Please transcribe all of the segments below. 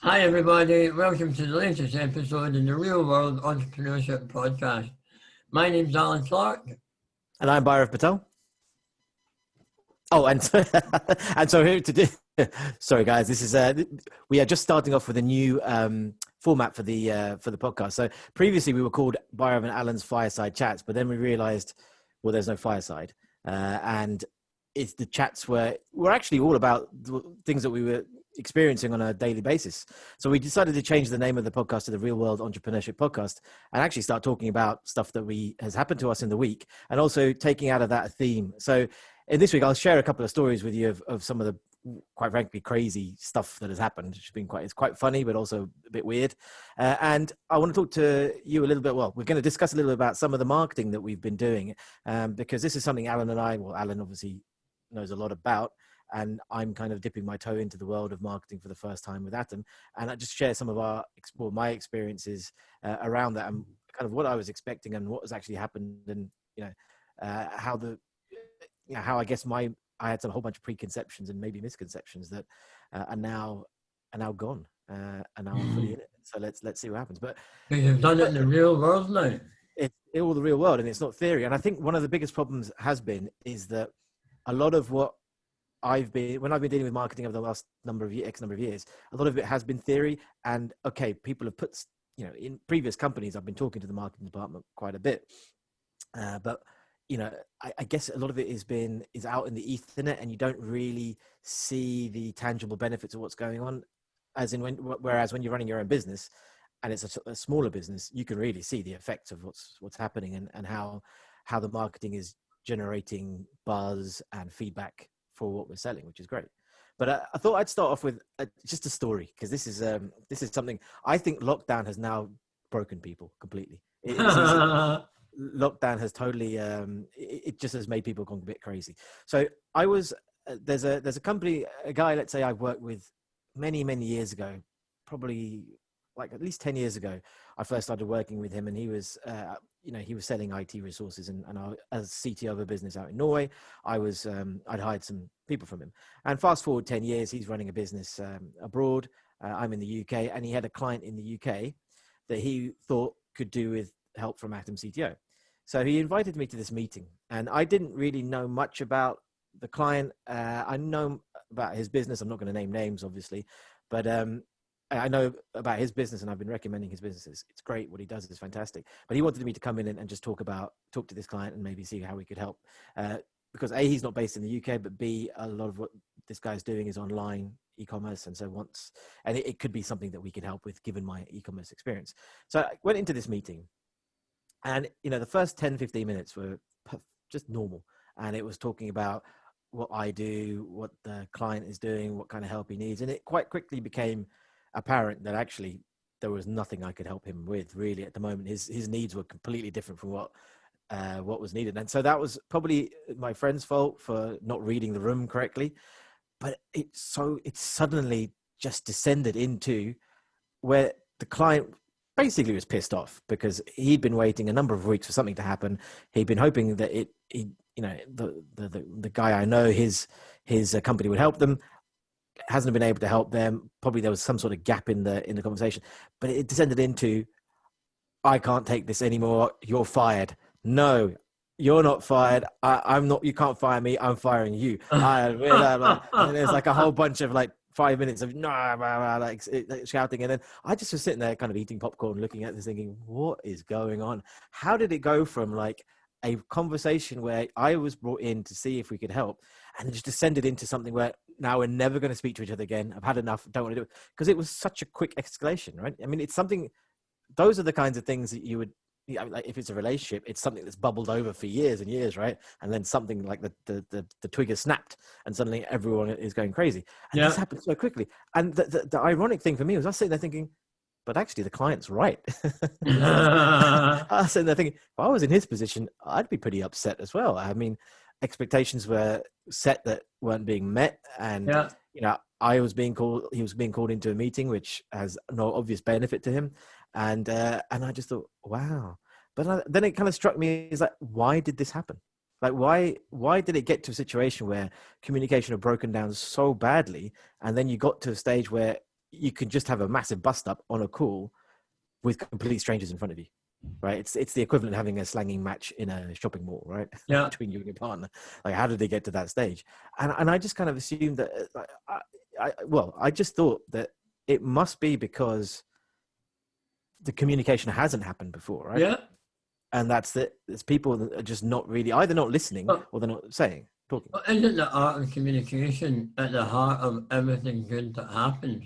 Hi, everybody. Welcome to the latest episode in the Real World Entrepreneurship Podcast. My name's Alan Clark. And I'm Bhairav Patel. Oh, and and so here today. Sorry, guys. This is we are just starting off with a new format for the podcast. So previously we were called Bhairav and Alan's Fireside Chats, but then we realised, well, there's no fireside, and it's the chats were actually all about things that we were experiencing on a daily basis. So we decided to change the name of the podcast to the Real World Entrepreneurship Podcast and actually start talking about stuff that has happened to us in the week, and also taking out of that a theme. So in this week, I'll share a couple of stories with you of some of the, quite frankly, crazy stuff that has happened. It's quite funny, but also a bit weird. And I want to talk to you a little bit. Well, we're going to discuss a little bit about some of the marketing that we've been doing, because this is something Alan obviously knows a lot about, and I'm kind of dipping my toe into the world of marketing for the first time with Atom. And I just share some of my experiences around that, and kind of what I was expecting and what has actually happened, and how I guess I had a whole bunch of preconceptions and maybe misconceptions that are now gone, and now I'm fully in it. So let's see what happens. But You've done it in the real world now. It's all the real world, and it's not theory. And I think one of the biggest problems is that a lot of what when I've been dealing with marketing over the last X number of years, a lot of it has been theory. And okay, people have put, in previous companies, I've been talking to the marketing department quite a bit, but I guess a lot of it is out in the ethernet, and you don't really see the tangible benefits of what's going on. Whereas when you're running your own business, and it's a smaller business, you can really see the effects of what's happening, and how the marketing is generating buzz and feedback for what we're selling, which is great. But I thought I'd start off with just a story, because this is something I think lockdown has now broken people completely. Lockdown has totally it just has made people go a bit crazy. So I was there's a company, a guy, let's say, I've worked with many years ago, probably like at least 10 years ago. I first started working with him, and he was he was selling IT resources, and as CTO of a business out in Norway, I'd hired some people from him. And fast forward 10 years, he's running a business abroad. I'm in the UK, and he had a client in the UK that he thought could do with help from Atom CTO. So he invited me to this meeting, and I didn't really know much about the client. I know about his business. I'm not going to name names, obviously, but I know about his business, and I've been recommending his business. It's great. What he does is fantastic. But he wanted me to come in and just talk to this client and maybe see how we could help. Because A, he's not based in the UK, but B, a lot of what this guy's doing is online e-commerce. And so it could be something that we could help with, given my e-commerce experience. So I went into this meeting, and, the first 10, 15 minutes were just normal. And it was talking about what I do, what the client is doing, what kind of help he needs. And it quite quickly became apparent that actually there was nothing I could help him with, really, at the moment. His needs were completely different from what was needed. And so that was probably my friend's fault for not reading the room correctly. But it suddenly just descended into where the client basically was pissed off, because he'd been waiting a number of weeks for something to happen. He'd been hoping that the guy I know, his company would help them. Hasn't been able to help them. Probably there was some sort of gap in the conversation, but it descended into, I can't take this anymore. You're fired. No, you're not fired. I'm not. You can't fire me. I'm firing you. And there's like a whole bunch of 5 minutes of shouting, and then I just was sitting there kind of eating popcorn, looking at this, thinking, what is going on? How did it go from a conversation where I was brought in to see if we could help, and it just descended into something where now we're never going to speak to each other again. I've had enough. Don't want to do it, because it was such a quick escalation, right? I mean, it's something. Those are the kinds of things that you would, if it's a relationship, it's something that's bubbled over for years and years, right? And then something like the twig has snapped, and suddenly everyone is going crazy. And this happened so quickly. And the ironic thing for me was, I was sitting there thinking, but actually the client's right. I was sitting there thinking, if I was in his position, I'd be pretty upset as well. I mean, expectations were set that weren't being met, and he was being called into a meeting which has no obvious benefit to him, and I just thought, wow. But then it kind of struck me as why did this happen? Why did it get to a situation where communication had broken down so badly, and then you got to a stage where you can just have a massive bust up on a call with complete strangers in front of you, right? It's the equivalent of having a slanging match in a shopping mall, right? Yeah. Between you and your partner. Like, how did they get to that stage? And I just kind of assumed that, I just thought that it must be because the communication hasn't happened before, right? Yeah. And that's that. It's people that are just not really either not listening or they're not talking. But isn't the art of communication at the heart of everything good that happens?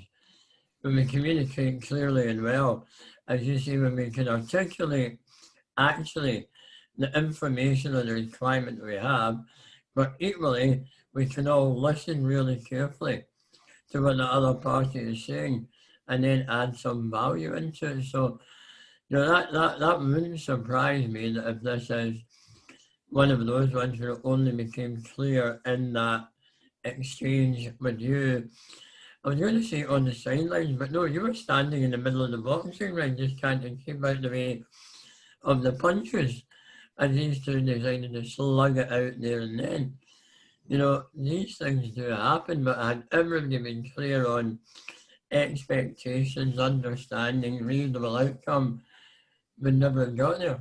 When we communicate clearly and well, as you see, when we can articulate actually the information or the requirement we have, but equally we can all listen really carefully to what the other party is saying and then add some value into it. So, that wouldn't surprise me that if this is one of those ones where it only became clear in that exchange with you. I was going to say on the sidelines, but no, you were standing in the middle of the boxing ring, just trying to keep out the way of the punches, and these two decided to slug it out there and then. These things do happen, but had everybody been clear on expectations, understanding, reasonable outcome, we never got there.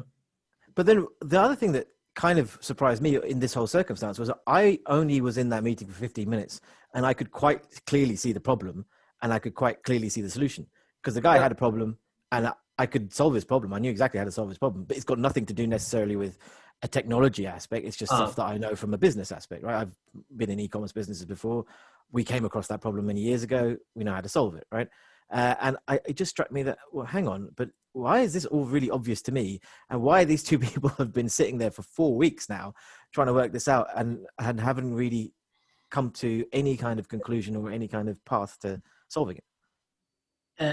But then the other thing that kind of surprised me in this whole circumstance was I only was in that meeting for 15 minutes and I could quite clearly see the problem and I could quite clearly see the solution, because the guy had a problem and I could solve his problem. I knew exactly how to solve his problem, but it's got nothing to do necessarily with a technology aspect. It's just stuff that I know from a business aspect, right? I've been in e-commerce businesses before. We came across that problem many years ago. We know how to solve it, right? And it just struck me that, well, hang on, but why is this all really obvious to me? And why these two people have been sitting there for 4 weeks now trying to work this out and haven't really come to any kind of conclusion or any kind of path to solving it.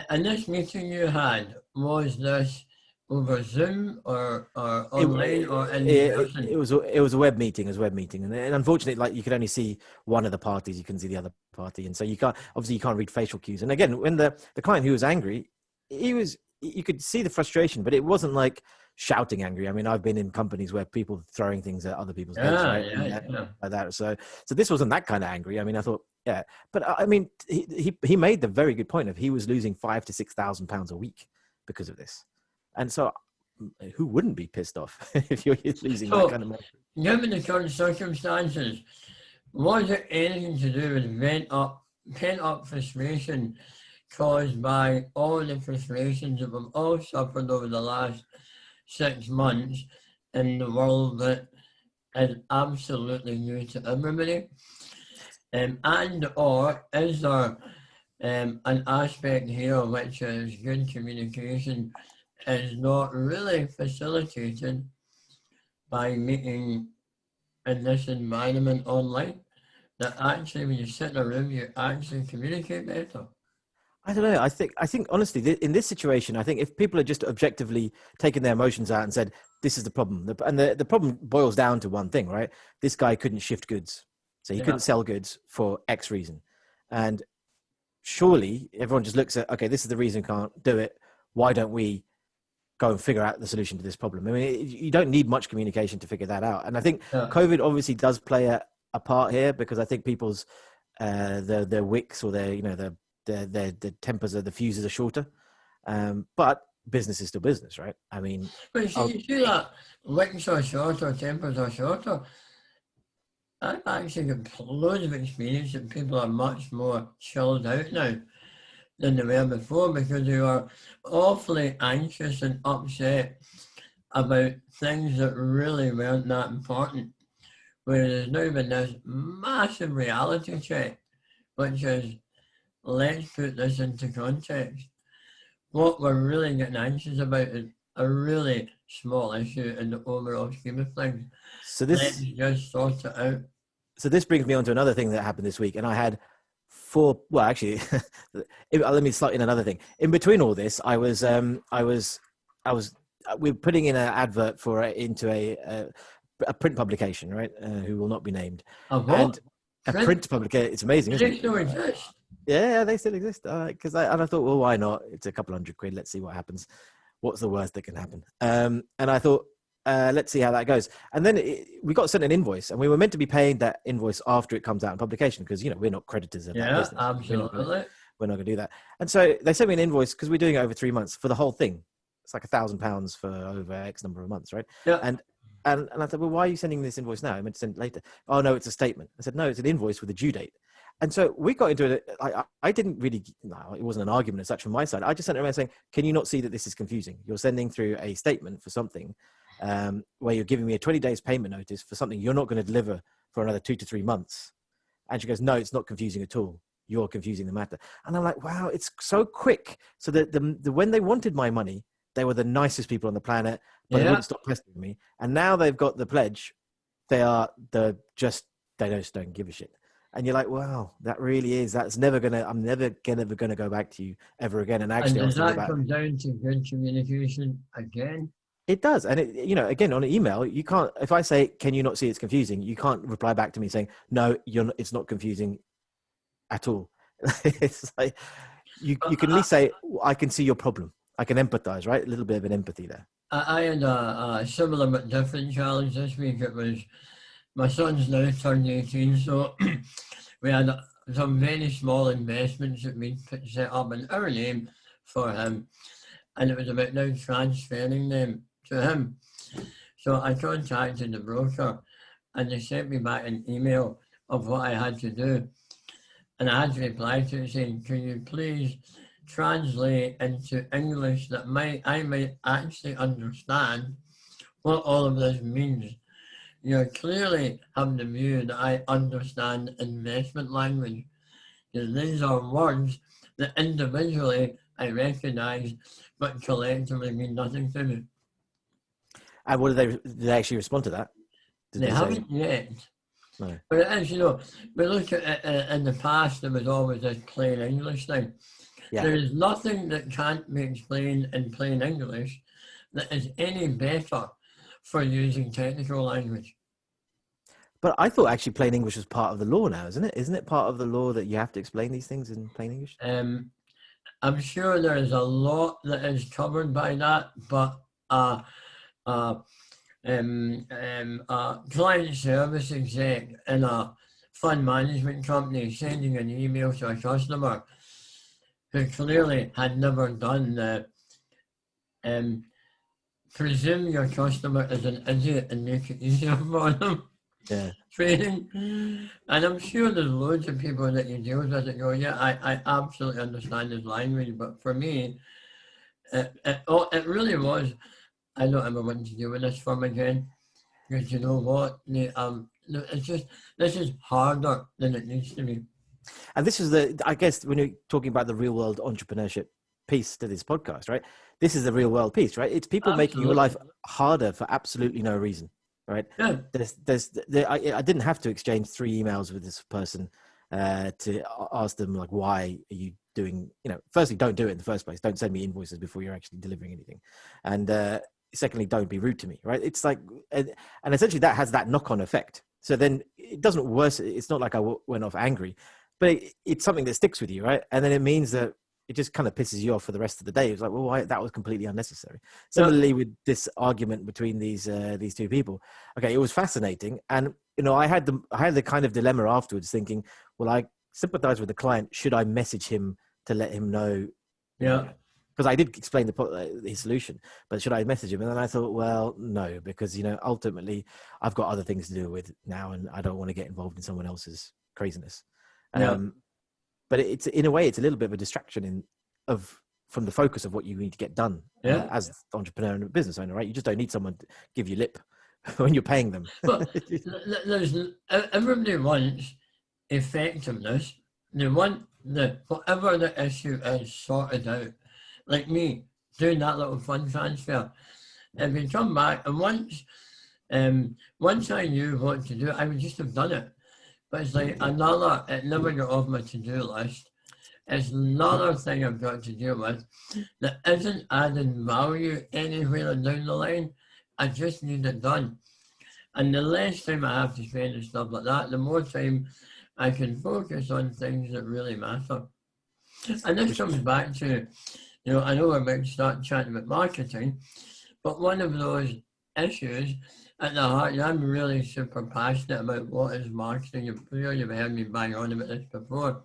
And this meeting you had, was this over Zoom or online or in person? It was a web meeting. And unfortunately, like, you could only see one of the parties. You couldn't see the other party, and so you can't read facial cues. And again, when the client who was angry, you could see the frustration, but it wasn't like shouting angry. I mean, I've been in companies where people throwing things at other people's heads, right? Like that. So this wasn't that kind of angry. I mean, I thought, yeah, but I mean, he made the very good point of he was losing £5,000 to £6,000 a week because of this, and so who wouldn't be pissed off if you're losing that kind of money? Given the current circumstances, was it anything to do with pent-up frustration caused by all the frustrations that we've all suffered over the last 6 months in the world that is absolutely new to everybody? Or is there an aspect here which is good communication is not really facilitated by meeting in this environment online, that actually when you sit in a room you actually communicate better? I don't know. I think honestly, in this situation, I think if people had just objectively taken their emotions out and said, this is the problem, and the problem boils down to one thing, right? This guy couldn't shift goods. So he couldn't sell goods for X reason. And surely everyone just looks at, okay, this is the reason can't do it. Why don't we go and figure out the solution to this problem? I mean, you don't need much communication to figure that out. And I think COVID obviously does play a part here, because I think people's their wicks or their tempers or the fuses are shorter. But business is still business, right? I mean, but you see that wicks are shorter, tempers are shorter. I've actually got loads of experience that people are much more chilled out now than they were before, because they were awfully anxious and upset about things that really weren't that important. Whereas there's now been this massive reality check, which is, let's put this into context. What we're really getting anxious about is a really small issue in the overall scheme of things. So let's just sort it out. So this brings me on to another thing that happened this week, and I had let me slot in another thing. In between all this, we were putting in an advert into a print publication, right? Who will not be named. And a print publication. It's amazing, isn't it? They still exist. Yeah, they still exist. I thought, well, why not? It's a couple £100. Let's see what happens. What's the worst that can happen? And I thought, let's see how that goes. And then we got sent an invoice, and we were meant to be paying that invoice after it comes out in publication, because we're not creditors of that business. Absolutely. we're not going to do that. And so they sent me an invoice because we're doing it over 3 months for the whole thing. It's like £1,000 for over X number of months, right? Yeah. And I thought, well, why are you sending this invoice now? I meant to send it later. Oh no, it's a statement. I said, no, it's an invoice with a due date. And so we got into it. I didn't really, no, it wasn't an argument as such from my side. I just sent around saying, can you not see that this is confusing? You're sending through a statement for something where you're giving me a 20 days payment notice for something you're not going to deliver for another 2 to 3 months. And she goes, no, it's not confusing at all. You're confusing the matter. And I'm like, wow, it's so quick. So that when they wanted my money, they were the nicest people on the planet, but they wouldn't stop pestering me. And now they've got the pledge. They just don't give a shit. And you're like, wow, that really is. I'm never gonna go back to you ever again. And actually, does that come down to good communication again? It does. And again, on an email, you can't, if I say, can you not see it's confusing? You can't reply back to me saying, no, it's not confusing at all. It's like, you can at least say, I can see your problem. I can empathize, right? A little bit of an empathy there. I had a similar but different challenge this week. It was, my son's now turned 18, so we had some very small investments that we set up in our name for him, and it was about now transferring them to him. So I contacted the broker, and they sent me back an email of what I had to do, and I had to reply to it saying, can you please translate into English that I might actually understand what all of this means. You're clearly having the view that I understand investment language. These are words that individually I recognize, but collectively mean nothing to me. And what did they actually respond to that? They haven't yet. No. But as you know, we look at it, in the past, there was always this plain English thing. Yeah. There is nothing that can't be explained in plain English that is any better for using technical language. But I thought actually plain English was part of the law now, isn't it? Isn't it part of the law that you have to explain these things in plain English? I'm sure there is a lot that is covered by that, but client service exec in a fund management company sending an email to a customer who clearly had never done the presume your customer is an idiot and make it easier for them. Yeah. Training. And I'm sure there's loads of people that you deal with that go, yeah, I absolutely understand this language, but for me, it really was, I don't ever want to deal with this firm again. Because you know what? It's just, this is harder than it needs to be. And this is I guess when you're talking about the real world entrepreneurship piece to this podcast, right? This is the real world piece, right? It's people making your life harder for absolutely no reason, right? Yeah. I didn't have to exchange 3 emails with this person to ask them like, why are you doing, firstly, don't do it in the first place. Don't send me invoices before you're actually delivering anything. And secondly, don't be rude to me, right? It's like, and essentially that has that knock-on effect. So then it doesn't worsen. It's not like I went off angry, but it's something that sticks with you, right? And then it means that it just kind of pisses you off for the rest of the day. It's like, well, that was completely unnecessary. Similarly with this argument between these 2 people. Okay, it was fascinating, and I had the kind of dilemma afterwards, thinking, well, I sympathize with the client. Should I message him to let him know? Yeah. Because I did explain his solution, but should I message him? And then I thought, well, no, because ultimately I've got other things to deal with now, and I don't want to get involved in someone else's craziness. Yeah. But it's in a way, it's a little bit of a distraction from the focus of what you need to get done as an entrepreneur and a business owner, right? You just don't need someone to give you lip when you're paying them. But everybody wants effectiveness. They want whatever the issue is sorted out. Like me, doing that little fund transfer. If you come back, and once I knew what to do, I would just have done it. But it's like it never got off my to-do list. It's another thing I've got to deal with that isn't adding value anywhere down the line. I just need it done. And the less time I have to spend on stuff like that, the more time I can focus on things that really matter. And this comes back to, I know we're about to start chatting about marketing, but one of those issues at the heart, I'm really super passionate about what is marketing. You've heard me bang on about this before.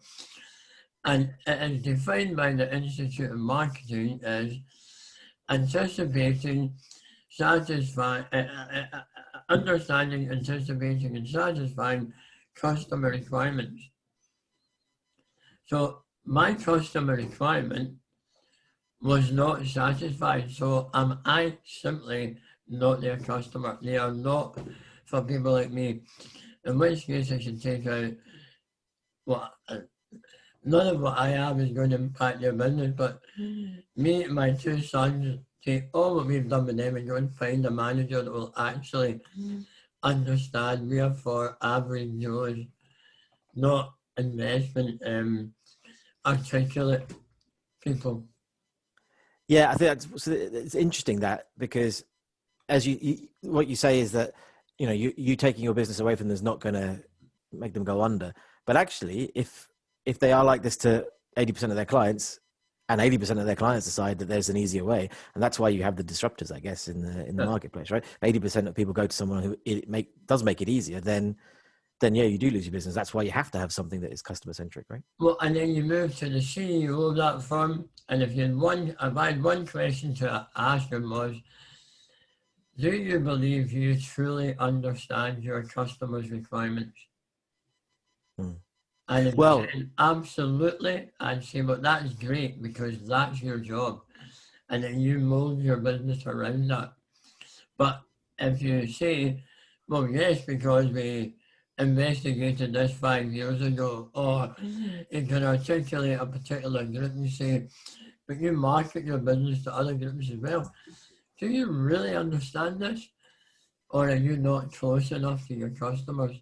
And it is defined by the Institute of Marketing as anticipating, understanding, anticipating, and satisfying customer requirements. So my customer requirement was not satisfied, so am I simply not their customer? They are not for people like me, in which case I should take out what none of what I have is going to impact their business, but me and my two sons take all what we've done with them and go and find a manager that will actually understand we are for average Joes, not investment articulate people. Yeah, I think that's, so it's interesting that, because as you what you say is that, you know, you taking your business away from them is not going to make them go under. But actually, if they are like this to 80% of their clients, and 80% of their clients decide that there's an easier way, and that's why you have the disruptors, I guess, in the marketplace, right? 80% of people go to someone who does make it easier, then yeah, you do lose your business. That's why you have to have something that is customer centric, right? Well, and then you move to the CEO of that firm, and if I had one question to ask him was, do you believe you truly understand your customers' requirements? And if Well, you say absolutely, I'd say, well, that's great because that's your job, and then you mold your business around that. But if you say, well, yes, because we investigated this 5 years ago, or you can articulate a particular group and say, but you market your business to other groups as well. Do you really understand this? Or are you not close enough to your customers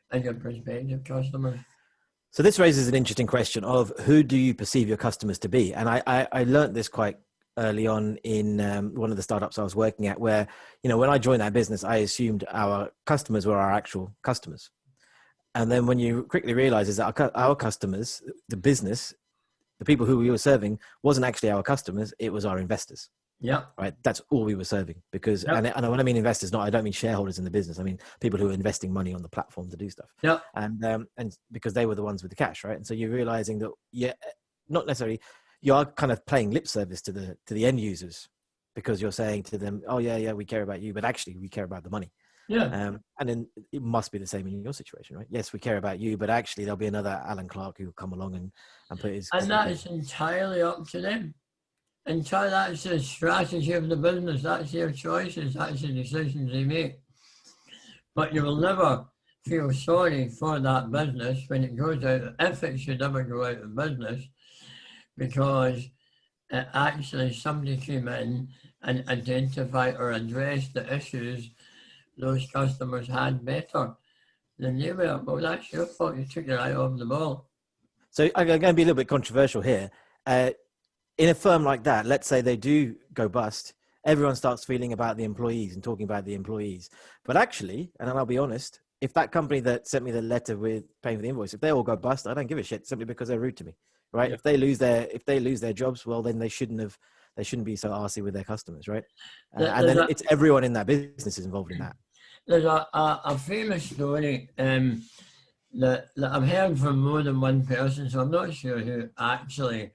and your prospective customers? So this raises an interesting question of, who do you perceive your customers to be? And I learned this quite early on in one of the startups I was working at, where, you know, when I joined that business, I assumed our customers were our actual customers. And then when you quickly realize is that our customers, the business, the people who we were serving, wasn't actually our customers, it was our investors. Yeah. Right. That's all we were serving, because, and when I mean investors, I don't mean shareholders in the business. I mean people who are investing money on the platform to do stuff. Yeah. And because they were the ones with the cash, right? And so you're realizing that, yeah, not necessarily, you are kind of playing lip service to the end users, because you're saying to them, oh yeah, we care about you, but actually we care about the money. Yeah. And then it must be the same in your situation, right? Yes, we care about you, but actually there'll be another Alan Clark who will come along and put his. And that is entirely up to them. Until that's the strategy of the business, that's their choices, that's the decisions they make. But you will never feel sorry for that business when it goes out, if it should ever go out of business, because actually somebody came in and identified or addressed the issues those customers had better than they were. Well, that's your fault, you took your eye off the ball. So I'm going to be a little bit controversial here. In a firm like that, let's say they do go bust, everyone starts feeling about the employees and talking about the employees. But actually, and I'll be honest, if that company that sent me the letter with paying for the invoice, if they all go bust, I don't give a shit, simply because they're rude to me, right? Yeah. If they lose their jobs, well, then they shouldn't be so arsy with their customers, right? And then it's everyone in that business is involved in that. There's a famous story that I've heard from more than one person, so I'm not sure who actually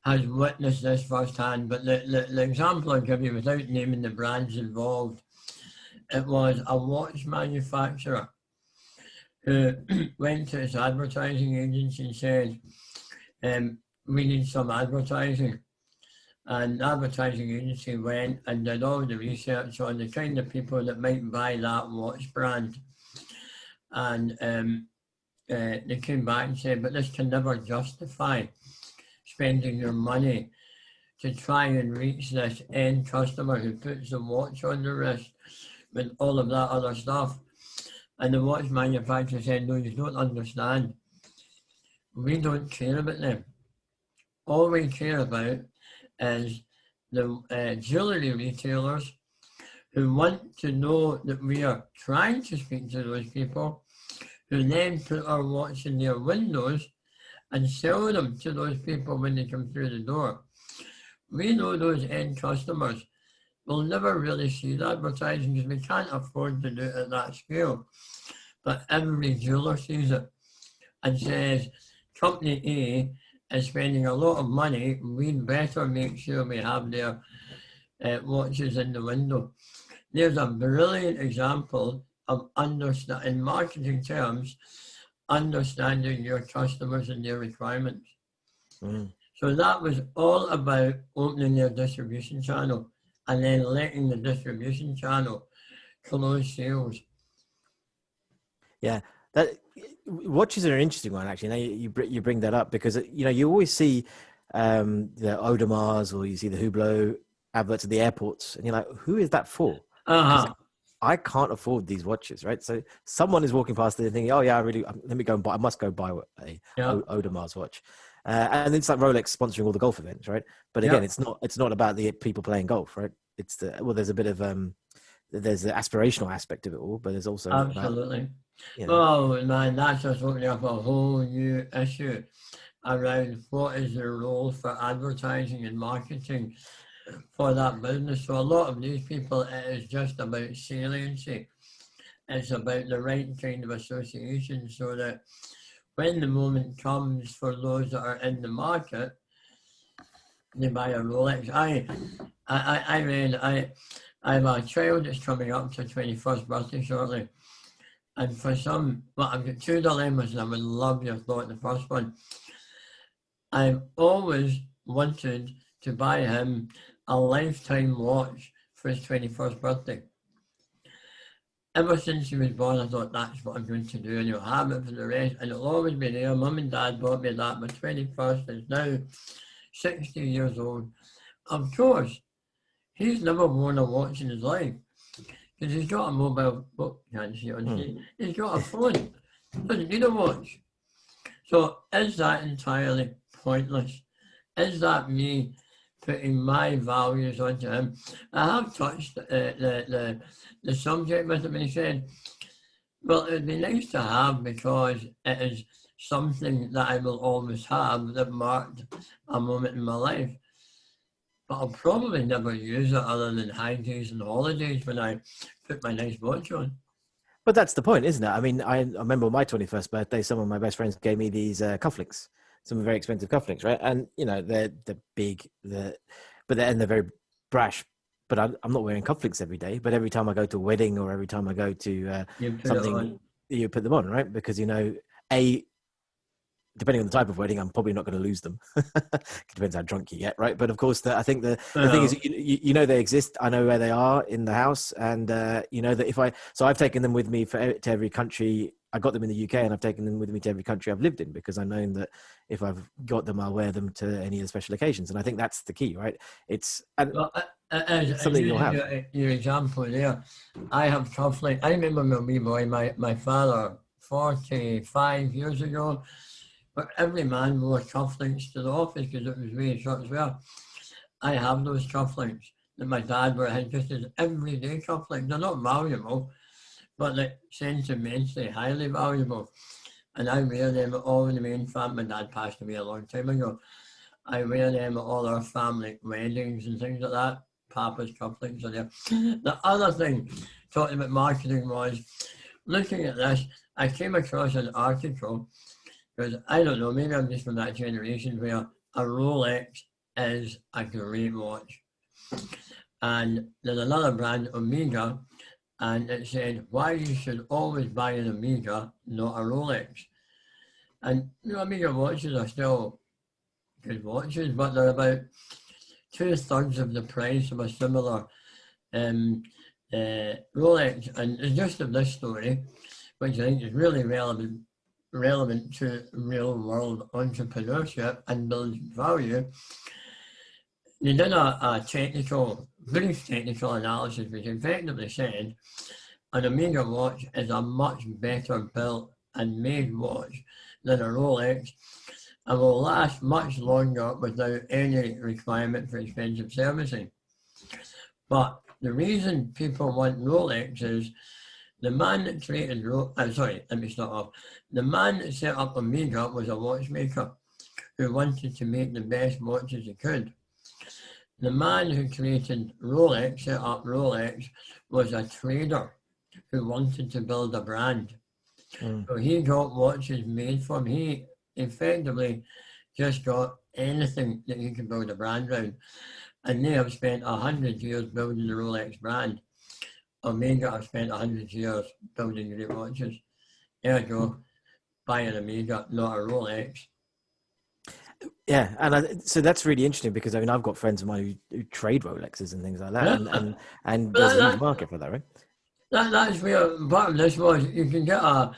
has witnessed this firsthand, but the example I'll give you, without naming the brands involved, it was a watch manufacturer who went to his advertising agency and said, we need some advertising. And the advertising agency went and did all the research on the kind of people that might buy that watch brand. And they came back and said, but this can never justify spending your money to try and reach this end customer who puts the watch on the wrist with all of that other stuff. And the watch manufacturer said, no, you don't understand. We don't care about them. All we care about is the jewellery retailers who want to know that we are trying to speak to those people, who then put our watch in their windows and sell them to those people when they come through the door. We know those end customers will never really see the advertising because we can't afford to do it at that scale. But every jeweler sees it and says, company A is spending a lot of money, we'd better make sure we have their watches in the window. There's a brilliant example of in marketing terms, understanding your customers and their requirements. Mm. So that was all about opening their distribution channel and then letting the distribution channel close sales. Yeah, that watches are an interesting one actually. Now you bring that up because you always see the Audemars or you see the Hublot adverts at the airports, and you're like, who is that for? Uh-huh. I can't afford these watches, right? So someone is walking past there thinking, oh yeah, let me go and buy. I must go buy a Audemars watch. And it's like Rolex sponsoring all the golf events, right? But again, it's not about the people playing golf, right? It's there's a bit of there's the aspirational aspect of it all, but there's also absolutely. About, man, that's just opening up a whole new issue around what is the role for advertising and marketing for that business. So a lot of these people, it is just about saliency. It's about the right kind of association so that when the moment comes for those that are in the market, they buy a Rolex. I have a child that's coming up to 21st birthday shortly. And for I've got two dilemmas and I would love your thought. The first one, I've always wanted to buy him a lifetime watch for his 21st birthday. Ever since he was born, I thought that's what I'm going to do, and he'll have it for the rest, and it'll always be there. Mum and Dad bought me that. My 21st is now 60 years old. Of course, he's never worn a watch in his life because he's got a mobile. Oh, can't see it on screen. He's got a phone. Doesn't need a watch. So is that entirely pointless? Is that me putting my values onto him? I have touched the subject with him and he said, well, it would be nice to have because it is something that I will always have that marked a moment in my life. But I'll probably never use it other than high days and holidays when I put my nice watch on. But that's the point, isn't it? I mean, I remember my 21st birthday, some of my best friends gave me these cufflinks, some very expensive cufflinks, right? And, they're big, they're very brash. But I'm not wearing cufflinks every day. But every time I go to a wedding or every time I go to something, you put them on, right? Because, depending on the type of wedding, I'm probably not going to lose them. It depends how drunk you get, right? But of course, I think the thing is, they exist. I know where they are in the house, and that I've taken them with me to every country. I got them in the UK, and I've taken them with me to every country I've lived in because I know that if I've got them, I'll wear them to any of the special occasions. And I think that's the key, right? It's something you'll have. Your example there, I have cufflinks. I remember my wee boy, my father, 45 years ago. But every man wore cufflinks to the office because it was really short as well. I have those cufflinks that my dad had just as everyday cufflinks. They're not valuable, but they're sentimentally highly valuable. And I wear them at all the main family. My dad passed away a long time ago. I wear them at all our family weddings and things like that. Papa's cufflinks are there. The other thing, talking about marketing, was looking at this, I came across an article. Because I don't know, maybe I'm just from that generation where a Rolex is a great watch. And there's another brand, Omega, and it said why you should always buy an Omega, not a Rolex. And Omega watches are still good watches, but they're about 2/3 of the price of a similar Rolex. And it's just of this story, which I think is really relevant to real world entrepreneurship and building value. They did a brief technical analysis which effectively said an Omega watch is a much better built and made watch than a Rolex and will last much longer without any requirement for expensive servicing. But the reason people want Rolex is the man that created the man that set up Omega was a watchmaker who wanted to make the best watches he could. The man who created Rolex, set up Rolex, was a trader who wanted to build a brand. So he got watches made for him. effectively just got anything that you can build a brand around. And they have spent 100 years building the Rolex brand. Omega have spent 100 years building great watches. Ergo, buy an Omega, not a Rolex. Yeah, and so that's really interesting because I mean I've got friends of mine who trade Rolexes and things like that, and there's a huge market for that, right? That's where part of this was. You can get a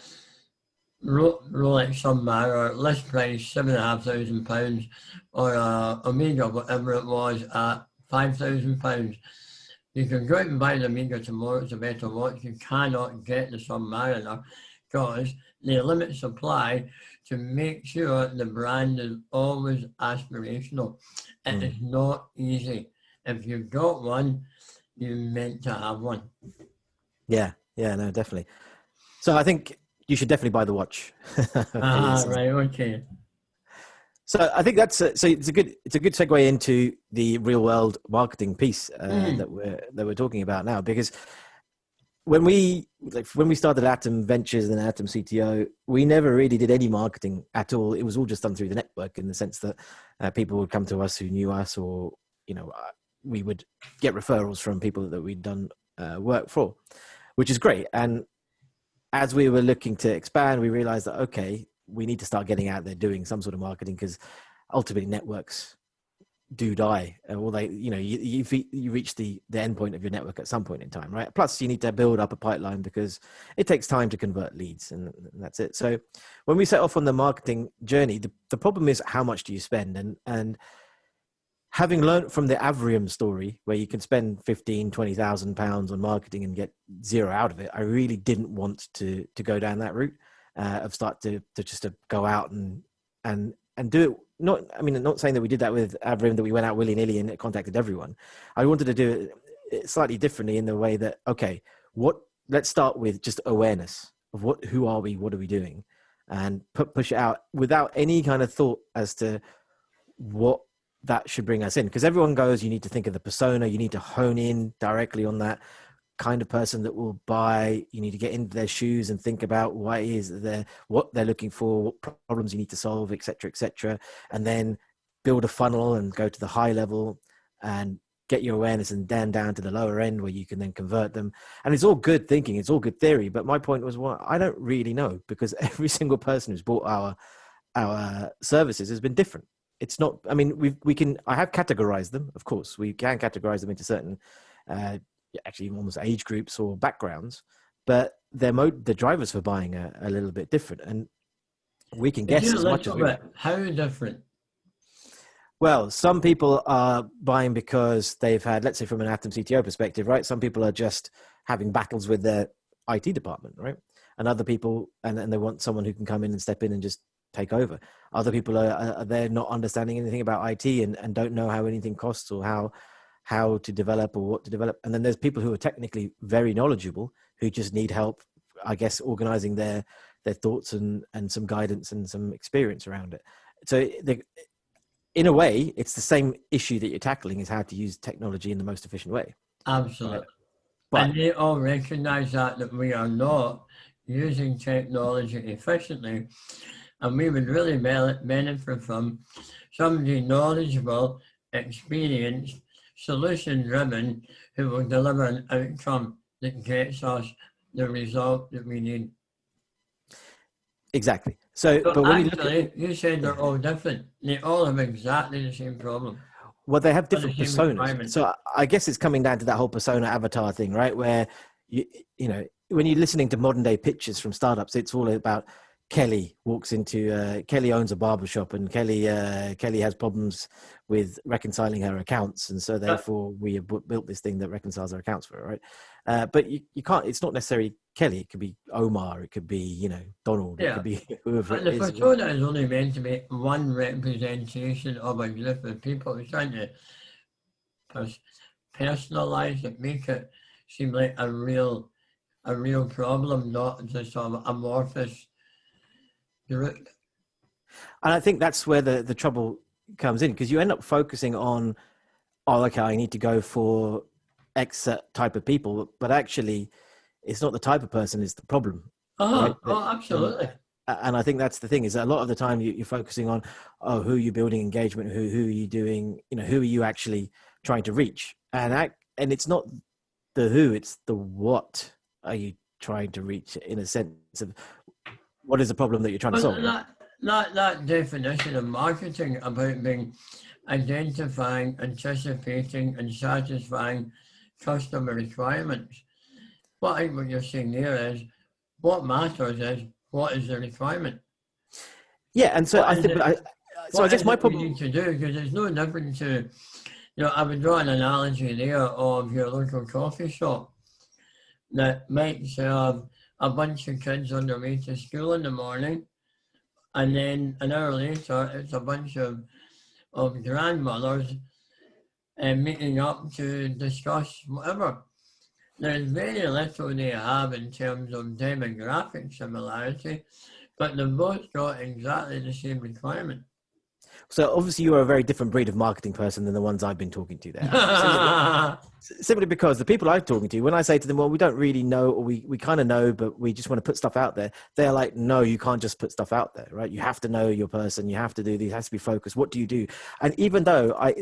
Rolex Submariner list price £7,500, or a Omega, whatever it was, at £5,000. You can go out and buy the Omega tomorrow, it's a better watch. You cannot get the Submariner because they limit supply to make sure the brand is always aspirational. It is not easy. If you've got one, you're meant to have one. Yeah, no, definitely. So I think you should definitely buy the watch. Right, okay. So I think that's so it's a good segue into the real world marketing piece that we're talking about now, because when we started Atom Ventures and Atom CTO, we never really did any marketing at all. It was all just done through the network, in the sense that people would come to us who knew us, or we would get referrals from people that we'd done work for, which is great. And as we were looking to expand, we realized that, okay, we need to start getting out there doing some sort of marketing, because ultimately networks do die. Or you reach the end point of your network at some point in time, right? Plus you need to build up a pipeline because it takes time to convert leads, and that's it. So when we set off on the marketing journey, the problem is, how much do you spend? And having learned from the Avrium story, where you can spend £15,000-20,000 on marketing and get zero out of it, I really didn't want to go down that route of start to just to go out and do it. Not saying that we did that with Avrium, that we went out willy-nilly and contacted everyone. I wanted to do it slightly differently, in the way that, okay, let's start with just awareness of who are we, what are we doing, and push it out without any kind of thought as to what that should bring us in. Because everyone goes, you need to think of the persona, you need to hone in directly on that kind of person that will buy. You need to get into their shoes and think about what they're looking for, what problems you need to solve, etc., and then build a funnel and go to the high level and get your awareness, and then down to the lower end where you can then convert them. And it's all good thinking, it's all good theory, but my point was, well, I don't really know, because every single person who's bought our services has been different. It's not, I have categorized them, of course. We can categorize them into certain, actually almost age groups or backgrounds, but the drivers for buying are a little bit different. And we can guess as much as we want. How different? Well, some people are buying because they've had, let's say from an Atom CTO perspective, right? Some people are just having battles with their IT department, right? And other people, and they want someone who can come in and step in and just take over. Other people are they're not understanding anything about IT and don't know how anything costs, or how to develop, or what to develop. And then there's people who are technically very knowledgeable, who just need help, I guess, organizing their thoughts and some guidance and some experience around it. So in a way, it's the same issue that you're tackling, is how to use technology in the most efficient way. Absolutely. Right? But, and they all recognize that we are not using technology efficiently. And we would really benefit from somebody knowledgeable, experienced, solution-driven, who will deliver an outcome that gets us the result that we need. Exactly. So but when you said they're all different. They all have exactly the same problem. Well, they have different personas. So I guess it's coming down to that whole persona avatar thing, right? Where when you're listening to modern day pitches from startups, it's all about Kelly walks into Kelly owns a barbershop, and Kelly has problems with reconciling her accounts, and so therefore we have built this thing that reconciles her accounts for her, right? But you can't. It's not necessarily Kelly. It could be Omar. It could be Donald. It could be whoever. And the persona is only meant to be one representation of a group of people. It's trying to personalize it, make it seem like a real problem, not just sort of amorphous. And I think that's where the trouble comes in, because you end up focusing on, okay, I need to go for X type of people, but actually it's not the type of person is the problem. Right? Oh, absolutely. And I think that's the thing, is that a lot of the time you're focusing on, oh, who are you building engagement, who are you doing, who are you actually trying to reach? And it's not the who, it's the what are you trying to reach, in a sense of what is the problem that you're trying to solve. That definition of marketing about being identifying, anticipating, and satisfying customer requirements. What I think what you're saying there is, what matters is, what is the requirement? Yeah, and so I guess my problem you need to do, because it's no different to, I would draw an analogy there of your local coffee shop that might serve a bunch of kids on their way to school in the morning, and then an hour later it's a bunch of grandmothers meeting up to discuss whatever. There's very little they have in terms of demographic similarity, but they've both got exactly the same requirement. So obviously you are a very different breed of marketing person than the ones I've been talking to there. Simply because the people I'm talking to, when I say to them, well, we don't really know, or we kind of know, but we just want to put stuff out there, they're like, no, you can't just put stuff out there, right? You have to know your person. You have to do these, has to be focused. What do you do? And even though I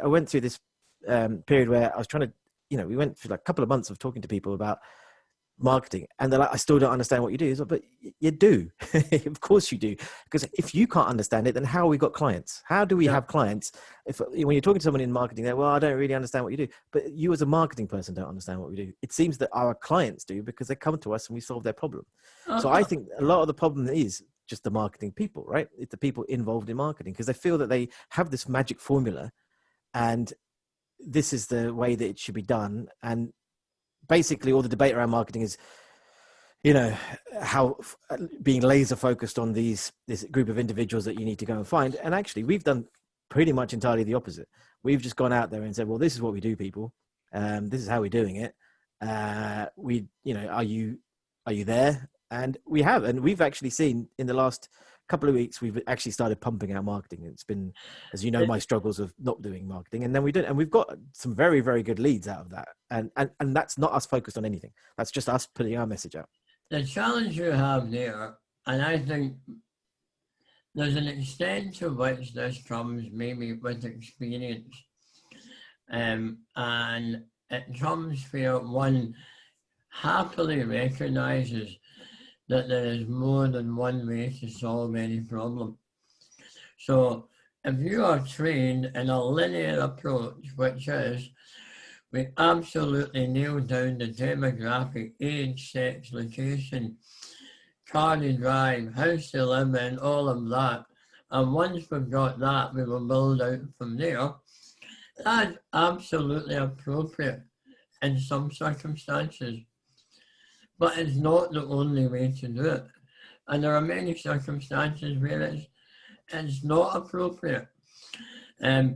went through this period where I was trying to, we went through like a couple of months of talking to people about marketing, and they're like, I still don't understand what you do. But you do. Of course you do, because if you can't understand it, then how have we got clients? How do we have clients if, when you're talking to someone in marketing, they're, well, I don't really understand what you do. But you as a marketing person don't understand what we do. It seems that our clients do, because they come to us and we solve their problem. So I think a lot of the problem is just the marketing people, right? It's the people involved in marketing, because they feel that they have this magic formula and this is the way that it should be done. And basically all the debate around marketing is, how being laser focused on this group of individuals that you need to go and find. And actually we've done pretty much entirely the opposite. We've just gone out there and said, well, this is what we do, people. This is how we're doing it. Are you there? And we have, and we've actually seen in the last couple of weeks, we've actually started pumping out marketing. It's been, as you know, my struggles of not doing marketing, and then we did, and we've got some very, very good leads out of that. And that's not us focused on anything. That's just us putting our message out. The challenge you have there, and I think there's an extent to which this comes maybe with experience, and it comes where one happily recognizes that there is more than one way to solve any problem. So if you are trained in a linear approach, which is we absolutely nail down the demographic, age, sex, location, car to drive, house to live in, all of that, and once we've got that, we will build out from there. That's absolutely appropriate in some circumstances, but it's not the only way to do it. And there are many circumstances where it's not appropriate. Let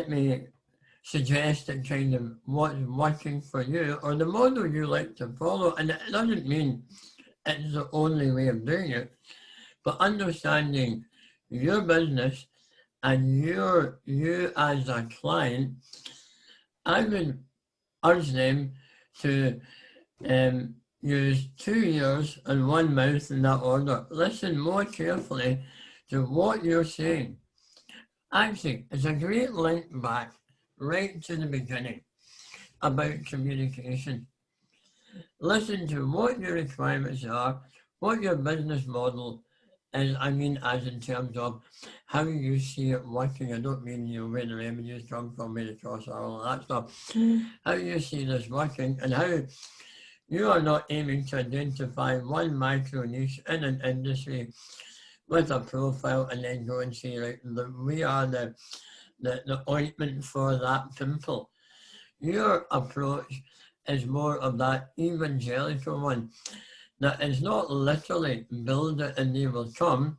me suggest that kind of what's working for you, or the model you like to follow. And it doesn't mean it's the only way of doing it, but understanding your business and you as a client, I would urge them to use 2 ears and 1 mouth in that order. Listen more carefully to what you're saying. Actually, it's a great link back right to the beginning about communication. Listen to what your requirements are, what your business model is, as in terms of how you see it working. I don't mean where the revenues come from, where the costs are, all that stuff. How you see this working, and how you are not aiming to identify one micro niche in an industry with a profile and then go and say, right, we are the ointment for that pimple. Your approach is more of that evangelical one, that is not literally build it and they will come,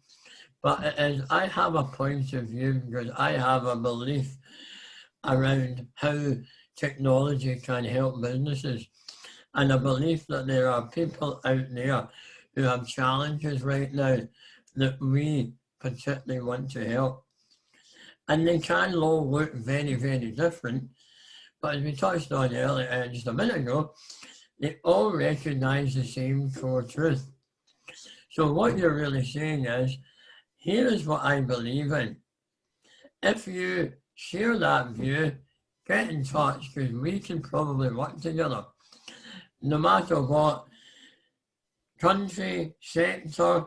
but it is, I have a point of view because I have a belief around how technology can help businesses, and a belief that there are people out there who have challenges right now that we particularly want to help. And they can all look very, very different, but as we touched on earlier, just a minute ago, they all recognize the same core truth. So what you're really saying is, here is what I believe in. If you share that view, get in touch because we can probably work together. No matter what country, sector,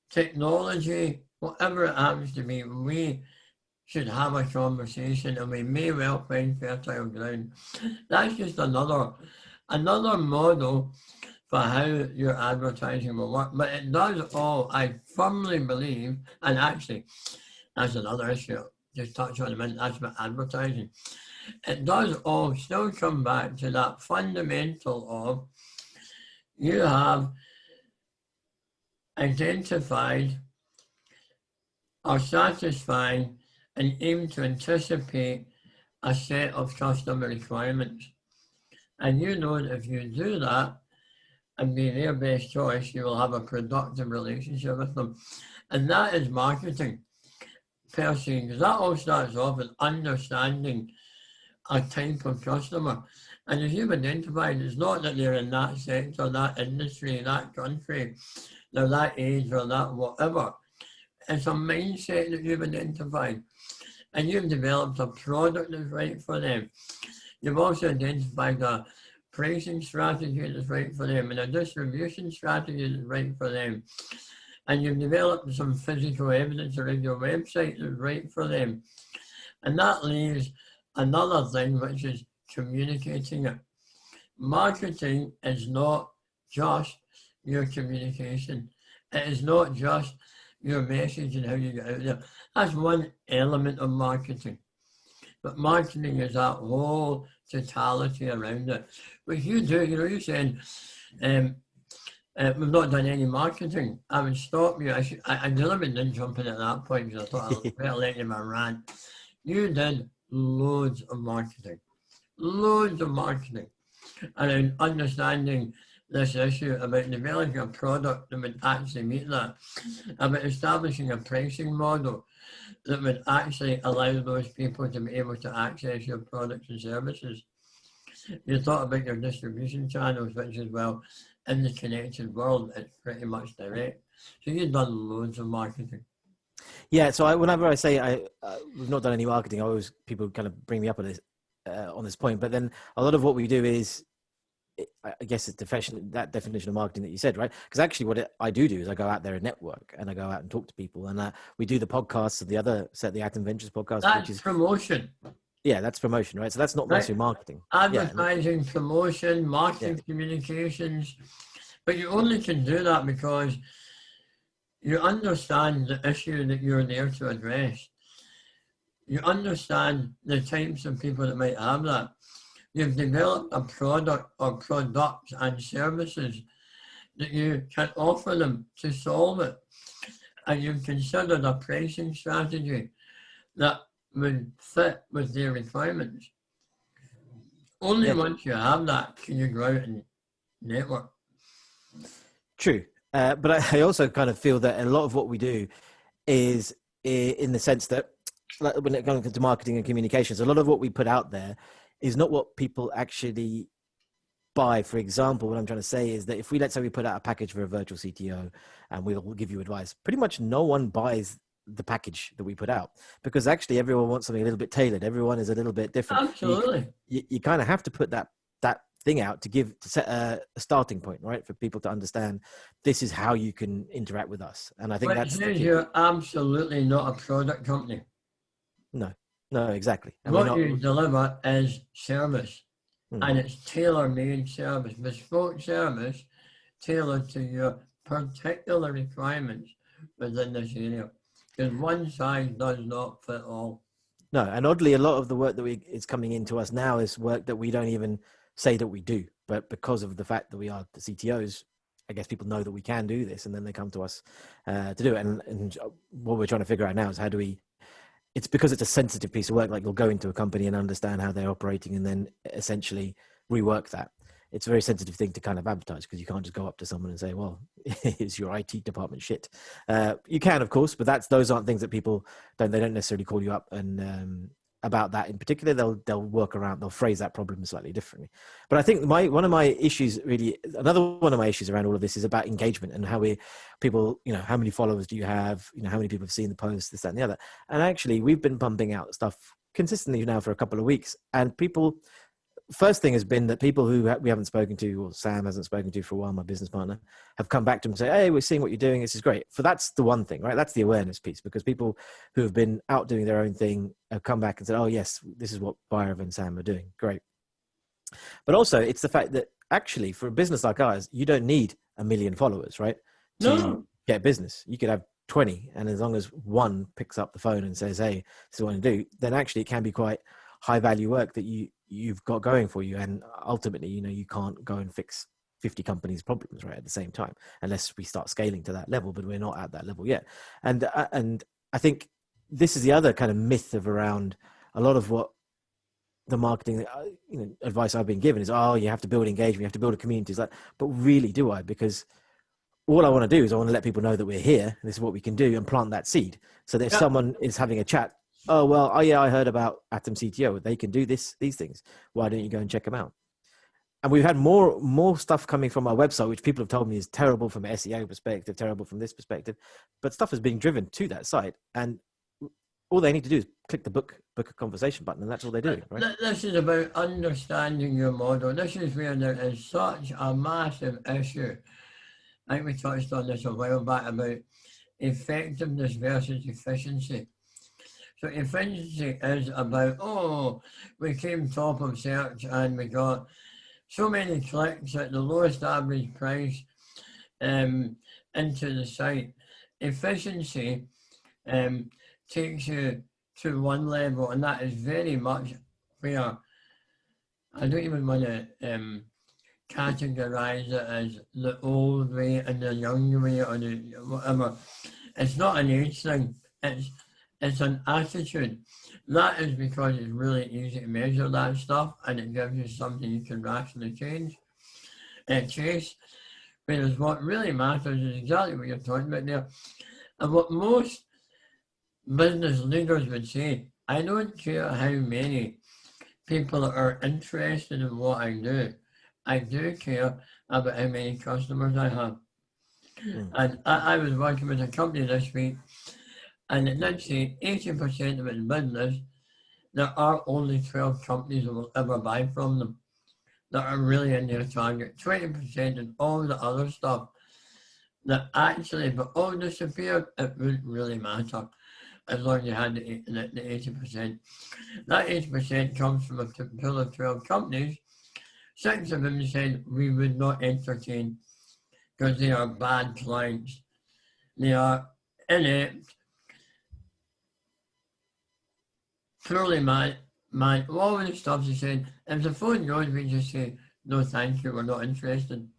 technology, whatever it happens to be, we should have a conversation and we may well find fertile ground. That's just another model for how your advertising will work. But it does all, I firmly believe, and actually that's another issue, just touch on a minute, that's about advertising. It does all still come back to that fundamental of you have identified or satisfied and aim to anticipate a set of customer requirements. And you know that if you do that and be their best choice, you will have a productive relationship with them. And that is marketing per se, because that all starts off with understanding a type of customer. And as you've identified, it's not that they're in that sector, that industry, that country, they're that age or that whatever. It's a mindset that you've identified. And you've developed a product that's right for them. You've also identified a pricing strategy that's right for them and a distribution strategy that's right for them. And you've developed some physical evidence around your website that's right for them. And that leaves another thing, which is communicating it. Marketing is not just your communication. It is not just your message and how you get out there. That's one element of marketing. But marketing is that whole totality around it. Which you do, you're saying, we've not done any marketing. I would stop you. I deliberately didn't jump in at that point because I thought I'd better let you my rant. You did loads of marketing. Loads of marketing. And understanding this issue about developing a product that would actually meet that, about establishing a pricing model that would actually allow those people to be able to access your products and services. You thought about your distribution channels, which is, well, in the connected world, it's pretty much direct. So you've done loads of marketing. Yeah, so whenever I say we've not done any marketing, people kind of bring me up on this point. But then a lot of what we do is, I guess it's that definition of marketing that you said, right? Because actually what I do is I go out there and network and I go out and talk to people, and we do the podcasts of the other set, the Acton Ventures podcast. That's which is promotion. Yeah, that's promotion, right? So that's not necessarily marketing. Advertising, promotion, marketing, communications. But you only can do that because you understand the issue that you're there to address. You understand the types of people that might have that. You've developed a product or products and services that you can offer them to solve it. And you've considered a pricing strategy that would fit with their requirements. Only once you have that can you go out and network. True. But I also kind of feel that a lot of what we do is in the sense that, like, when it comes to marketing and communications, a lot of what we put out there is not what people actually buy. For example, what I'm trying to say is that if let's say we put out a package for a virtual CTO and we'll give you advice, pretty much no one buys the package that we put out, because actually everyone wants something a little bit tailored. Everyone is a little bit different. Absolutely. You kind of have to put that thing out to set a starting point, right? For people to understand this is how you can interact with us. And I think that's the key. You're absolutely not a product company. No, exactly. And what you deliver is service, and it's tailor-made service, bespoke service, tailored to your particular requirements within this area. Because one size does not fit all. No, and oddly, a lot of the work that is coming into us now is work that we don't even say that we do, but because of the fact that we are the CTOs, I guess people know that we can do this, and then they come to us to do it. And what we're trying to figure out now is how do we. It's because it's a sensitive piece of work. Like, you'll go into a company and understand how they're operating, and then essentially rework that. It's a very sensitive thing to kind of advertise, because you can't just go up to someone and say, well, is your IT department shit? You can, of course, but those aren't things that people don't necessarily call you up and about that in particular, they'll work around, they'll phrase that problem slightly differently. But I think one of my issues another one of my issues around all of this is about engagement and how people, how many followers do you have? How many people have seen the post, this, that, and the other. And actually, we've been pumping out stuff consistently now for a couple of weeks, and people, first thing has been that people who we haven't spoken to, or Sam hasn't spoken to for a while, my business partner, have come back to him and say, hey, we're seeing what you're doing. This is great. That's the one thing, right? That's the awareness piece, because people who have been out doing their own thing have come back and said, oh yes, this is what Bhairav and Sam are doing. Great. But also it's the fact that actually for a business like ours, you don't need 1 million followers, right? To get business. You could have 20, and as long as one picks up the phone and says, hey, this is what I do, then actually it can be quite high value work that you've got going for you. And ultimately, you can't go and fix 50 companies' problems right at the same time, unless we start scaling to that level, but we're not at that level yet. And I think this is the other kind of myth of around a lot of what the marketing advice I've been given is, oh, you have to build engagement, you have to build a community. It's like, but really do I? Because all I want to do is I want to let people know that we're here, and this is what we can do, and plant that seed. So that if someone is having a chat, yeah, I heard about Atom CTO. They can do these things. Why don't you go and check them out? And we've had more stuff coming from our website, which people have told me is terrible from an SEO perspective, terrible from this perspective, but stuff is being driven to that site. And all they need to do is click the book a conversation button, and that's all they do, right? This is about understanding your model. This is where there is such a massive issue. I think we touched on this a while back about effectiveness versus efficiency. So efficiency is about, we came top of search and we got so many clicks at the lowest average price into the site. Efficiency takes you to one level, and that is very much where I don't even want to categorize it as the old way and the young way or the whatever. It's not an age thing. It's an attitude. That is because it's really easy to measure that stuff, and it gives you something you can rationally chase. Whereas what really matters is exactly what you're talking about there. And what most business leaders would say, I don't care how many people are interested in what I do. I do care about how many customers I have. And I was working with a company this week, and it did say 80% of its business, there are only 12 companies that will ever buy from them that are really in their target. 20% and all the other stuff that actually, but all disappeared, it wouldn't really matter as long as you had the 80%. That 80% comes from a pool of 12 companies. 6 of them said we would not entertain because they are bad clients. They are inept, purely all the stuff they said. If the phone goes, we just say, no thank you, we're not interested.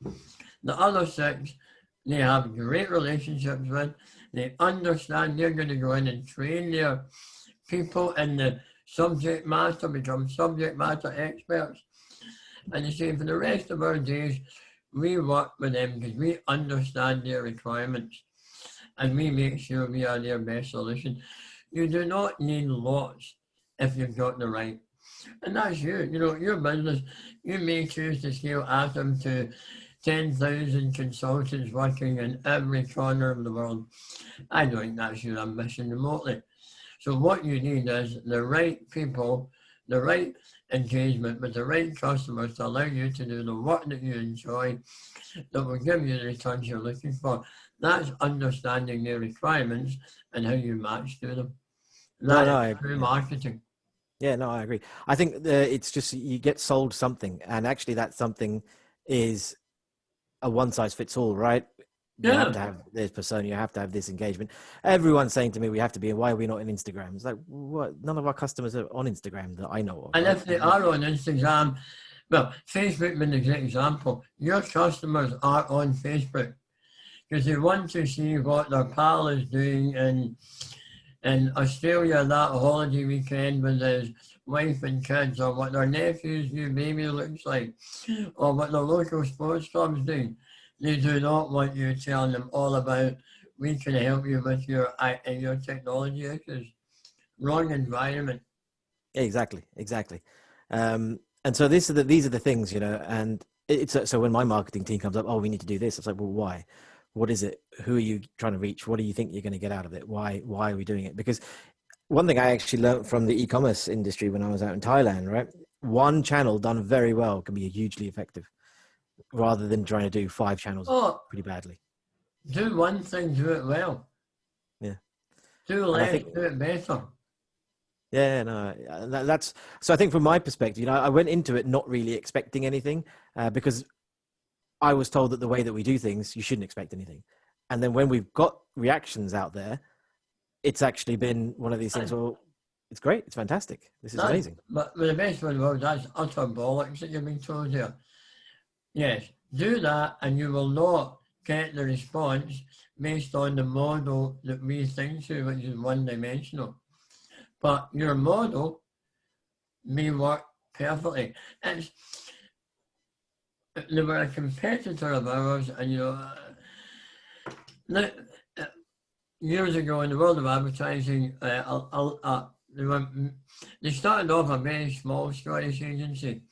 The other 6, they have great relationships with. They understand they're going to go in and train their people in the subject matter, become subject matter experts. And they say for the rest of our days, we work with them because we understand their requirements and we make sure we are their best solution. You do not need lots if you've got the right. And that's you. Your business, you may choose to scale Atom to 10,000 consultants working in every corner of the world. I don't think that's your ambition remotely. So what you need is the right people, the right engagement with the right customers to allow you to do the work that you enjoy, that will give you the returns you're looking for. That's understanding their requirements and how you match to them. That is true marketing. Yeah, no, I agree. I think it's just you get sold something, and actually that something is a one size fits all, right? You have to have this persona, you have to have this engagement. Everyone's saying to me, we have to be, why are we not on Instagram? It's like, what? None of our customers are on Instagram that I know of. And if they are on Instagram, well, Facebook being a great example, your customers are on Facebook because they want to see what their pal is doing in Australia that holiday weekend with his wife and kids, or what their nephew's new baby looks like, or what their local sports club's doing. They do not want you telling them all about, we can help you with your technology issues. Wrong environment. Exactly, exactly. And so these are the things, you know, and it's so when my marketing team comes up, oh, we need to do this. It's like, well, why? What is it? Who are you trying to reach? What do you think you're going to get out of it? Why are we doing it? Because one thing I actually learned from the e-commerce industry when I was out in Thailand, right? One channel done very well can be hugely effective, rather than trying to do 5 channels Oh, pretty badly. do one thing, do it well. Yeah, Do and I less, think do it better. yeah, no, that's so. I think from my perspective, you know, I went into it not really expecting anything because I was told that the way that we do things, you shouldn't expect anything. And then when we've got reactions out there, it's actually been one of these things. And Well, it's great. It's fantastic. This is that's, amazing. but the best one was that's utter bollocks that you've been told here. Yes, do that and you will not get the response based on the model that we think to, which is one-dimensional. But your model may work perfectly. It's, they were a competitor of ours, and uh, years ago in the world of advertising, they started off a very small Scottish agency,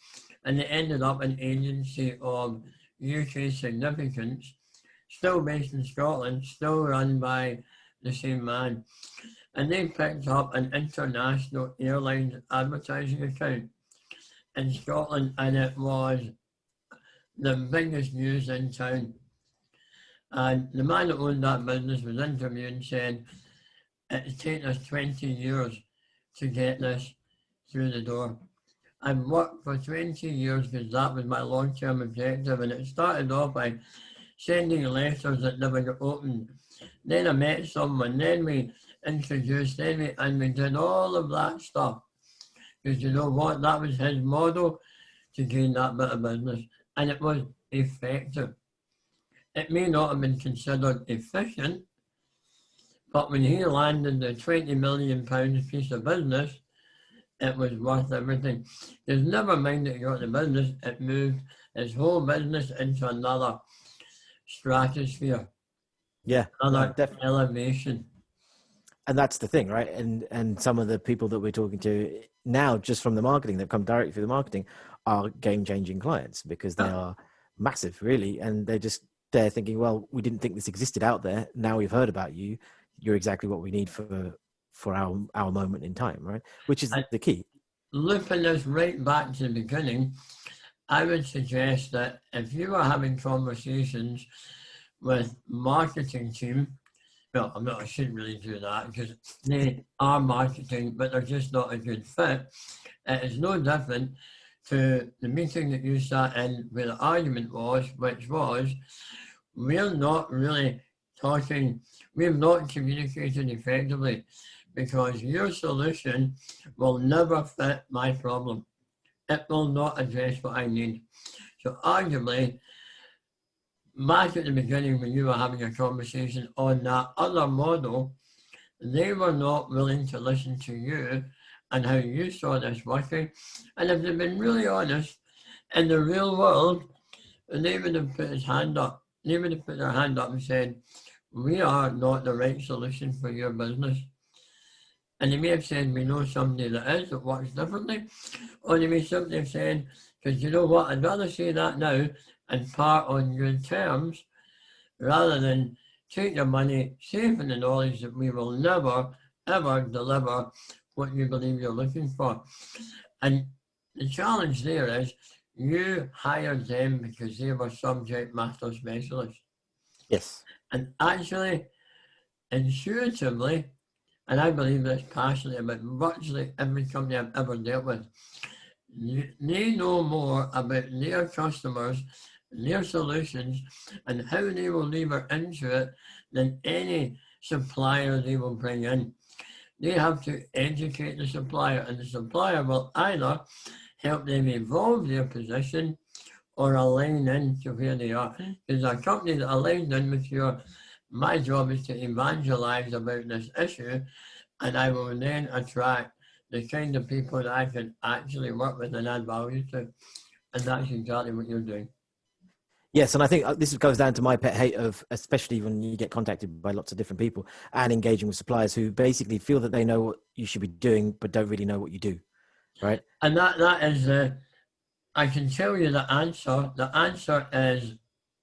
and they ended up an agency of UK significance, still based in Scotland, still run by the same man. And they picked up an international airlines advertising account in Scotland, and it was the biggest news in town. And the man that owned that business was interviewed and said, it's taken us 20 years to get this through the door. I've worked for 20 years because that was my long-term objective, and it started off by sending letters that never got opened. Then I met someone, then we introduced, and we did all of that stuff. Because you know what? That was his model to gain that bit of business, and it was effective. It may not have been considered efficient, but when he landed the £20 million piece of business, it was worth everything. Because never mind that he got the business, it moved his whole business into another stratosphere, Yeah, no, another definitely. elevation. And that's the thing, right? And some of the people that we're talking to now, just from the marketing, they've come directly through the marketing, are game-changing clients because they are massive, really, and they're thinking, well, we didn't think this existed out there. Now we've heard about you. You're exactly what we need for our moment in time, right? Which is And the key. looping this right back to the beginning, I would suggest that if you are having conversations with marketing team, well, I shouldn't really do that because they are marketing, but they're just not a good fit. It is no different to the meeting that you sat in where the argument was, which was, we're not really talking, we've not communicated effectively because your solution will never fit my problem. It will not address what I need. So arguably, back at the beginning when you were having a conversation on that other model, they were not willing to listen to you and how you saw this working. And if they'd been really honest, in the real world, they would have put his hand up. They would have put their hand up and said, we are not the right solution for your business. And they may have said, we know somebody that is, that works differently. Or they may simply have said, because you know what, I'd rather say that now and part on good terms rather than take your money, safe in the knowledge that we will never, ever deliver what you believe you're looking for. And the challenge there is you hired them because they were subject matter specialists. Yes. And actually, intuitively, and I believe this passionately about virtually every company I've ever dealt with, they know more about their customers, their solutions, and how they will lever into it than any supplier they will bring in. They have to educate the supplier, and the supplier will either help them evolve their position or align in to where they are. Because a company that aligns in with your, my job is to evangelize about this issue, and I will then attract the kind of people that I can actually work with and add value to. And that's exactly what you're doing. Yes, and I think this goes down to my pet hate of, especially when you get contacted by lots of different people and engaging with suppliers who basically feel that they know what you should be doing, but don't really know what you do. Right. And that is the, I can tell you the answer. The answer is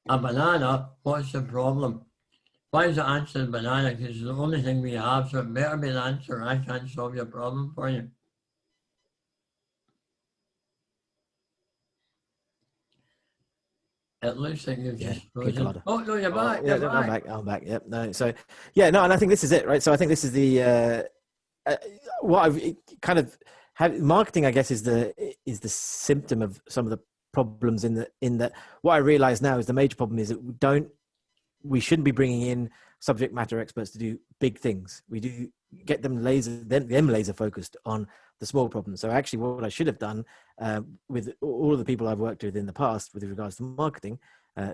a banana. What's the problem? Why is the answer banana? Because it's the only thing we have, so it better be the answer. I can't solve your problem for you. It looks like you've Yeah. just Good frozen. God. Oh, no, you're Oh, back. yeah, You're no, I'm back. back. I'm back. Yep. No. So, yeah, no, and I think this is it, right? So I think this is the what I've kind of marketing, I guess, is the symptom of some of the problems in that. What I realize now is the major problem is that we shouldn't be bringing in subject matter experts to do big things. We do get them laser focused on the small problems. So actually, what I should have done with all of the people I've worked with in the past with regards to marketing,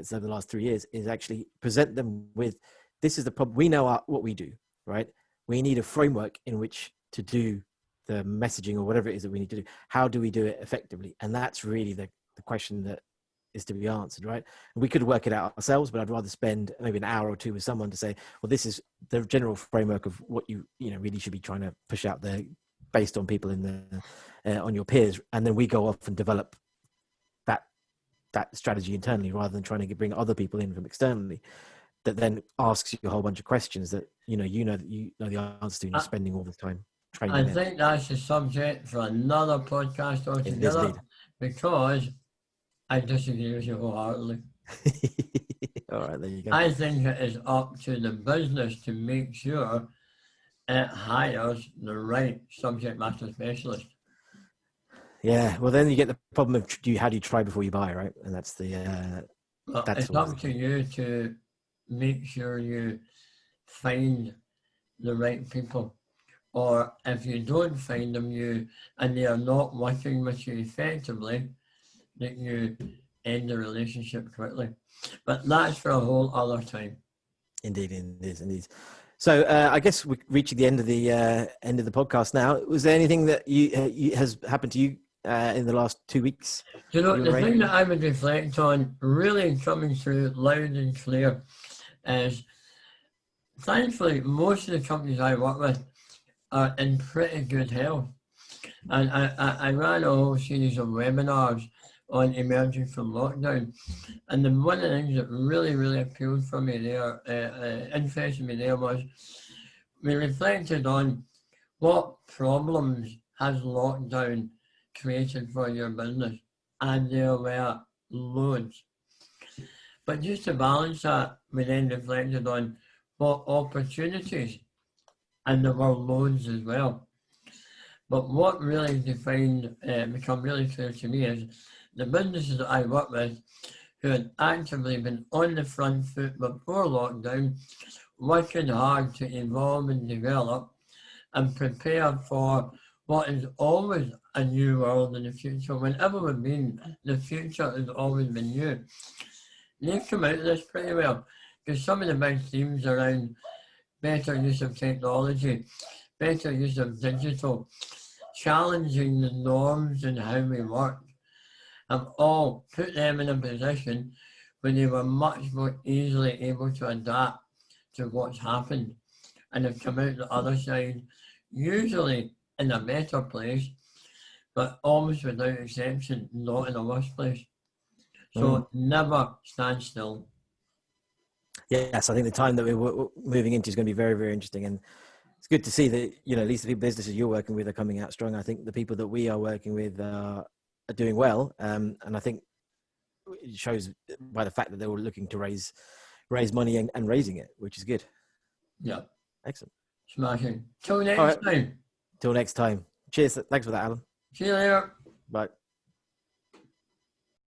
so the last 3 years, is actually present them with, this is the problem. We know what we do, right? We need a framework in which to do the messaging or whatever it is that we need to do. How do we do it effectively? And that's really the question that is to be answered, right? And we could work it out ourselves, but I'd rather spend maybe an hour or two with someone to say, well, this is the general framework of what you really should be trying to push out there based on people in the on your peers, and then we go off and develop that strategy internally rather than trying to bring other people in from externally that then asks you a whole bunch of questions that you know the answer to, and you're spending all the time training I them. think that's the subject for another podcast It is altogether, indeed. because I disagree with you wholeheartedly. All right, there you go. I think it is up to the business to make sure it hires the right subject matter specialist. Yeah, well, then you get the problem of how do you try before you buy, right? And that's But that's it's up to you to make sure you find the right people. Or if you don't find them, and they are not working with you effectively, that you end the relationship quickly. But that's for a whole other time. Indeed, indeed. So I guess we're reaching the end of the podcast now. Was there anything that has happened to you in the last 2 weeks? You know, the thing that I would reflect on, really coming through loud and clear, is thankfully most of the companies I work with are in pretty good health. And I ran a whole series of webinars on emerging from lockdown. And one of the things that really, really appealed for me there, interested me there, was we reflected on what problems has lockdown created for your business. And there were loads. But just to balance that, we then reflected on what opportunities, and there were loads as well. But what really become really clear to me is the businesses that I work with who had actively been on the front foot before lockdown, working hard to evolve and develop and prepare for what is always a new world in the future. Whenever we've been, the future has always been new. They've come out of this pretty well, because some of the big themes around better use of technology, better use of digital, challenging the norms and how we work, have all put them in a position where they were much more easily able to adapt to what's happened, and have come out the other side, usually in a better place, but almost without exception, not in a worse place. So never stand still. Yes, I think the time that we're moving into is going to be very, very interesting, and it's good to see that at least the businesses you're working with are coming out strong. I think the people that we are working with are doing well, and I think it shows by the fact that they were looking to raise money and raising it, which is good. Yeah, excellent, smashing. Till next time. Till next time. Cheers. Thanks for that, Alan. See you later. Bye.